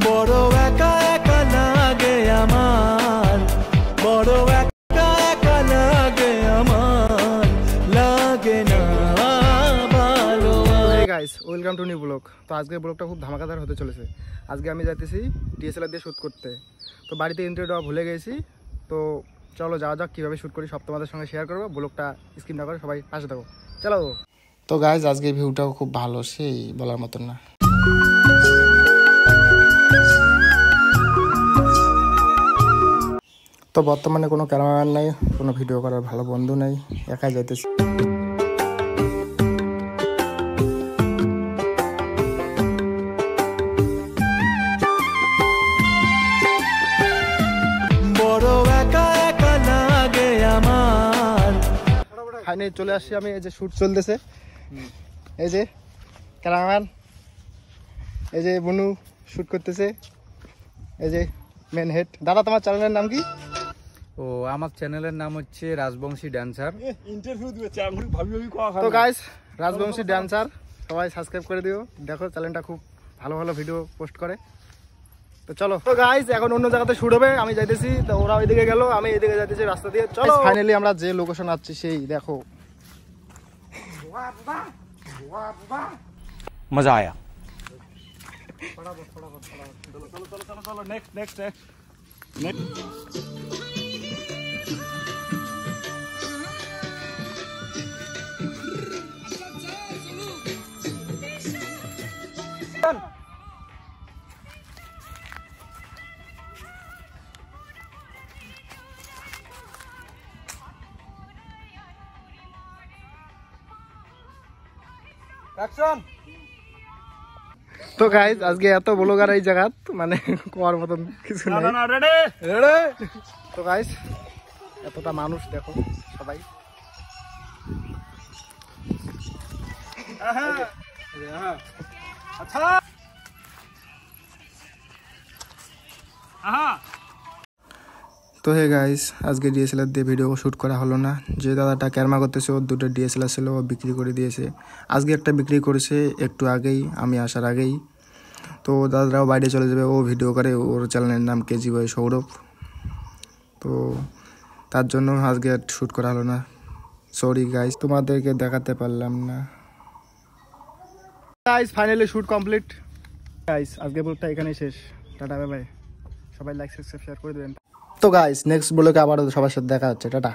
বড় একা একা লাগে আমার, বড় একা একা লাগে আমার, লাগে না ভালো। Hey guys, welcome to new vlog। তো আজকের ব্লগটা খুব ধামাকাদার হতে চলেছে। আজকে আমি যাইতেছি ডিএসএলআর দিয়ে শ্যুট করতে। তো বাড়িতে ইন্টারভিউ দেওয়া ভুলে গেছি। তো চলো যাওয়া যাক, কীভাবে শ্যুট করি সব তোমাদের সঙ্গে শেয়ার করবো। ব্লগটা স্কিপ না করে সবাই পাশে থাকো, চলো। তো গাইজ আজকের ভিউটাও খুব ভালো, সেই বলার মতন না। তো বর্তমানে কোনো ক্যামেরাম্যান নাই, কোনো ভিডিও করার ভালো বন্ধু নেই, একাই যাইতেছি। বড় একা একা লাগে আমার। ফাইনালি চলে আসছি আমি, এই যে শ্যুট চলতেছে, এই যে ক্যামেরাম্যান, এই যে বনু শ্যুট করতেছে, এই যে মেন হেড। দাদা তোমার চ্যানেলের নাম কি? ও আমার চ্যানেলের নাম হচ্ছে রাজবংশী ড্যান্সার। তো গাইস রাজবংশী ড্যান্সার সবাই সাবস্ক্রাইব করে দিও, দেখো চ্যানেলটা খুব ভালো ভালো ভিডিও পোস্ট করে। তো চলো। তো গাইস এখন অন্য জায়গাতে শুট হবে, আমি যাইতেছি। তো ওরা ওইদিকে গেল, আমি এইদিকে যাইতেছি রাস্তা দিয়ে। চলো ফাইনালি আমরা যে লোকেশন আছি সেই দেখো। মজা আয়া। তো গাইজ আজকে এত ব্লগার এই জায়গা, মানে কোয়ার মতন কিছু নাই। তো গাইজ এতটা মানুষ দেখো সবাই। তো হে গাইস আজকে ডিএসএলআর দিয়ে ভিডিও শ্যুট করা হলো না। যে দাদাটা ক্যামেরা করতেছে ওর দুটো ডিএসএলআর ছিল, ও বিক্রি করে দিয়েছে। আজকে একটা বিক্রি করেছে একটু আগেই, আমি আসার আগেই। তো দাদারাও বাইরে চলে যাবে, ও ভিডিও করে, ওর চ্যানেলের নাম কেজি বয় সৌরভ। তো তার জন্য আজকে শ্যুট করা হলো না, সরি গাইস, তোমাদেরকে দেখাতে পারলাম না। Guys finally shoot complete. Guys আজকে ব্লগটা এখানেই শেষ, টাটা বাই বাই। সবাই লাইক সাবস্ক্রাইব শেয়ার করে দেবেন। তো গাইস নেক্সট ব্লগে আবার সবার সাথে দেখা হচ্ছে, টাটা।